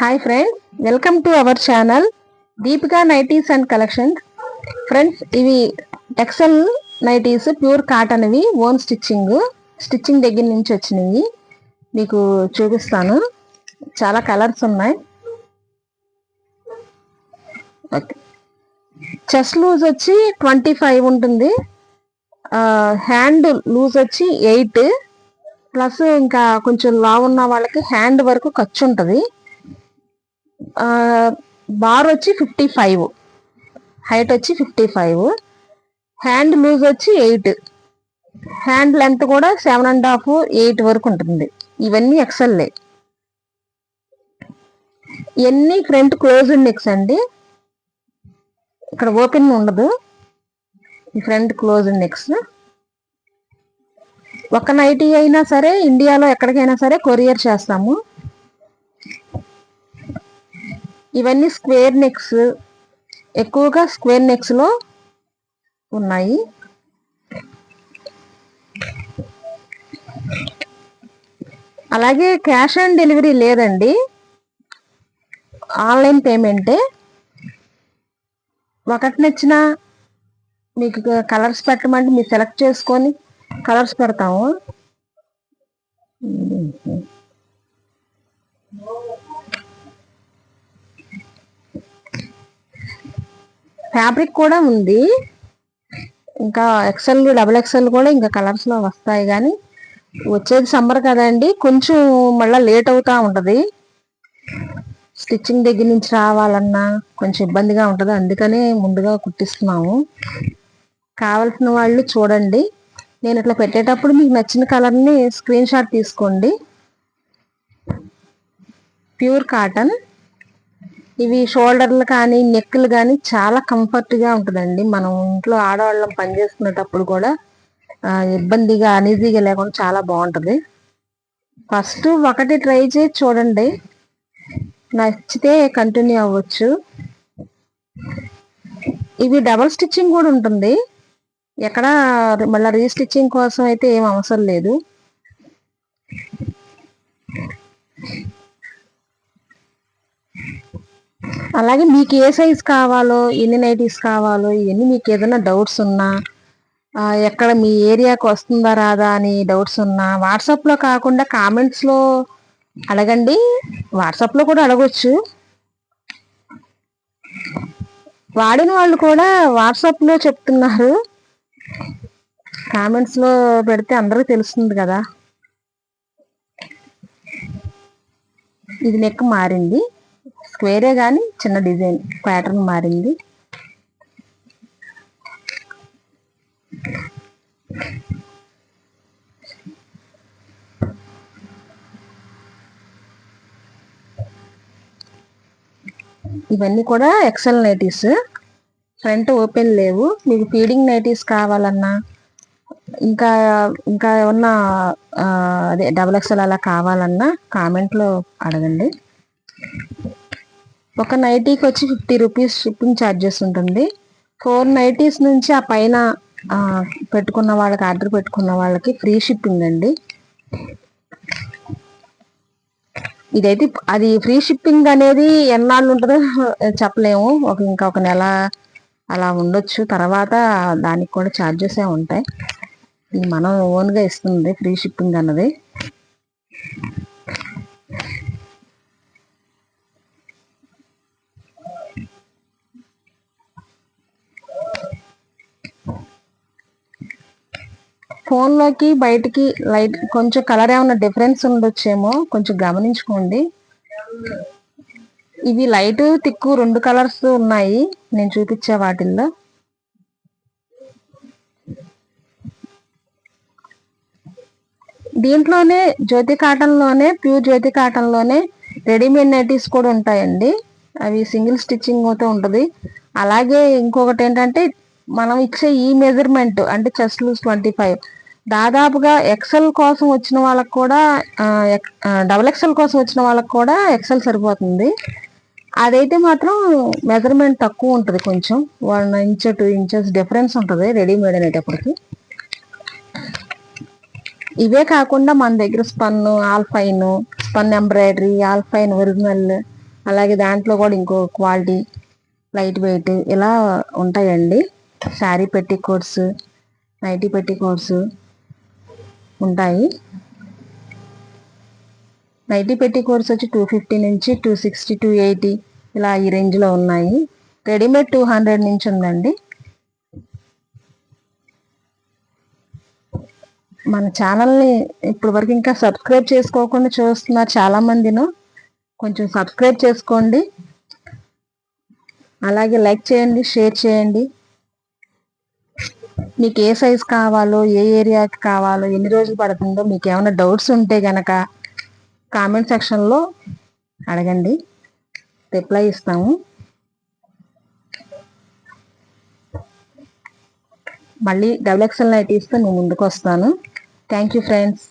Hi friends, welcome to our channel Deepika nighties and collections. Friends, ఇవి XL nighties, pure cotton. ఇవి own stitching దగ్గర నుంచి వచ్చినవి. మీకు చూపిస్తాను. చాలా కలర్స్ ఉన్నాయి. ఓకే, చెస్ట్ లూజ్ వచ్చి 25 ఉంటుంది. హ్యాండ్ లూజ్ వచ్చి 8 ప్లస్ ఇంకా కొంచెం లావు ఉన్న వాళ్ళకి హ్యాండ్ వరకు ఖర్చు ఉంటుంది. బార్ వచ్చి 55, హైట్ వచ్చి 55, హ్యాండ్ లూజ్ వచ్చి 8, హ్యాండ్ లెంత్ కూడా 7.5, 8 వరకు ఉంటుంది. ఇవన్నీ ఎక్సెల్లే. ఇవన్నీ ఫ్రంట్ క్లోజ్డ్ నెక్స్ అండి. ఇక్కడ ఓపెన్ ఉండదు. ఈ ఫ్రంట్ క్లోజ్డ్ నెక్స్. ఒక నైటీ అయినా సరే ఇండియాలో ఎక్కడికైనా సరే కొరియర్ చేస్తాము. ఇవన్నీ స్క్వేర్ నెక్స్, ఎక్కువగా స్క్వేర్ నెక్స్ లో ఉన్నాయి. అలాగే క్యాష్ ఆన్ డెలివరీ లేదండి, ఆన్లైన్ పేమెంటే. ఒకటి నచ్చినా మీకు కలర్స్ పెట్టమంటే మీరు సెలెక్ట్ చేసుకొని కలర్స్ పెడతాము. ఫ్యాబ్రిక్ కూడా ఉంది. ఇంకా ఎక్సెల్, డబుల్ ఎక్సెల్ కూడా ఇంకా కలర్స్ లో వస్తాయి. కానీ వచ్చేది సమ్మర్ కదండి, కొంచెం మళ్ళీ లేట్ అవుతా ఉంటది. స్టిచ్చింగ్ దగ్గర నుంచి రావాలన్నా కొంచెం ఇబ్బందిగా ఉంటుంది. అందుకనే ముందుగా కుట్టిస్తున్నాము. కావలసిన వాళ్ళు చూడండి. నేను ఇట్లా పెట్టేటప్పుడు మీకు నచ్చిన కలర్ని స్క్రీన్ షాట్ తీసుకోండి. Pure cotton. ఇవి షోల్డర్లు కానీ నెక్లు కానీ చాలా కంఫర్ట్గా ఉంటుందండి. మనం ఇంట్లో ఆడవాళ్ళం పనిచేసుకునేటప్పుడు కూడా ఇబ్బందిగా, అనీజీగా లేకుండా చాలా బాగుంటుంది. ఫస్ట్ ఒకటి ట్రై చేసి చూడండి, నచ్చితే కంటిన్యూ అవ్వచ్చు. ఇవి డబల్ స్టిచ్చింగ్ కూడా ఉంటుంది. ఎక్కడ మళ్ళీ రీస్టిచ్చింగ్ కోసం అయితే ఏం అవసరం లేదు. అలాగే మీకు ఏ సైజ్ కావాలో, ఎన్ని నైటీస్ కావాలో, ఇవన్నీ మీకు ఏదైనా డౌట్స్ ఉన్నా, ఎక్కడ మీ ఏరియాకి వస్తుందా రాదా అని డౌట్స్ ఉన్నా వాట్సాప్లో కాకుండా కామెంట్స్లో అడగండి. వాట్సాప్లో కూడా అడగొచ్చు. వాడిన వాళ్ళు కూడా వాట్సాప్లో చెప్తున్నారు. కామెంట్స్లో పెడితే అందరూ తెలుస్తుంది కదా. ఇది నెక్ మారింది, స్క్వేరే కానీ చిన్న డిజైన్ ప్యాటర్న్ మారింది. ఇవన్నీ కూడా ఎక్సెల్ నైటీస్. ఫ్రంట్ ఓపెన్ లేవు. మీకు ఫీడింగ్ నైటీస్ కావాలన్నా, ఇంకా ఇంకా ఏమన్నా అదే డబుల్ ఎక్సెల్ అలా కావాలన్నా కామెంట్లో అడగండి. ఒక నైటీకి వచ్చి 50 రూపీస్ షిప్పింగ్ ఛార్జెస్ ఉంటుంది. 4 నైటీస్ నుంచి ఆ పైన పెట్టుకున్న వాళ్ళకి, ఆర్డర్ పెట్టుకున్న వాళ్ళకి ఫ్రీ షిప్పింగ్ అండి. ఇదైతే అది ఫ్రీ షిప్పింగ్ అనేది ఎన్నాళ్ళు ఉంటుందో చెప్పలేము. ఒక నెల అలా ఉండొచ్చు. తర్వాత దానికి కూడా ఛార్జెస్ ఉంటాయి. ఇది మనం ఓన్గా ఇస్తుంది ఫ్రీ షిప్పింగ్ అన్నది. ఫోన్లోకి బయటికి లైట్ కొంచెం కలర్ ఏమైనా డిఫరెన్స్ ఉండొచ్చేమో, కొంచెం గమనించుకోండి. ఇవి లైట్ థిక్ 2 కలర్స్ ఉన్నాయి నేను చూపించే వాటిల్లో. దీంట్లోనే జ్యోతి కాటన్లోనే, ప్యూర్ జ్యోతి కాటన్లోనే రెడీమేడ్ నైటీస్ కూడా ఉంటాయండి. అవి సింగిల్ స్టిచ్చింగ్ అయితే ఉంటుంది. అలాగే ఇంకొకటి ఏంటంటే, మనం ఇచ్చే ఈ మెజర్మెంట్ అంటే చెస్ట్ లూజ్ 25, దాదాపుగా ఎక్సెల్ కోసం వచ్చిన వాళ్ళకి కూడా, డబుల్ ఎక్సెల్ కోసం వచ్చిన వాళ్ళకి కూడా ఎక్సెల్ సరిపోతుంది. అదైతే మాత్రం మెజర్మెంట్ తక్కువ ఉంటుంది. కొంచెం 1 ఇంచ్ 2 ఇంచెస్ డిఫరెన్స్ ఉంటుంది రెడీమేడ్ అనేటప్పటికి. ఇవే కాకుండా మన దగ్గర spun, alpine, spun embroidery, alpine original, అలాగే దాంట్లో కూడా ఇంకో క్వాలిటీ లైట్ వెయిట్ ఇలా ఉంటాయండి. శారీ పెట్టికోట్స్, నైటీ పెట్టికోట్స్ ఉంటాయి. నైటీ పెట్టికోట్స్ వచ్చి 250 నుంచి 260, 280 ఇలా ఈ రేంజ్లో ఉన్నాయి. రెడీమేడ్ 200 నుంచి ఉందండి. మన ఛానల్ని ఇప్పటి వరకు ఇంకా సబ్స్క్రైబ్ చేసుకోకుండా చూస్తున్నారు చాలా మందిను. కొంచెం సబ్స్క్రైబ్ చేసుకోండి, అలాగే లైక్ చేయండి, షేర్ చేయండి. మీకు ఏ సైజ్ కావాలో, ఏ ఏరియాకి కావాలో, ఎన్ని రోజులు పడుతుందో, మీకు ఏమైనా డౌట్స్ ఉంటే గనక కామెంట్ సెక్షన్లో అడగండి, రిప్లై ఇస్తాము. మళ్ళీ XXL నైటీస్తో నేను ముందుకు వస్తాను. Thank you friends.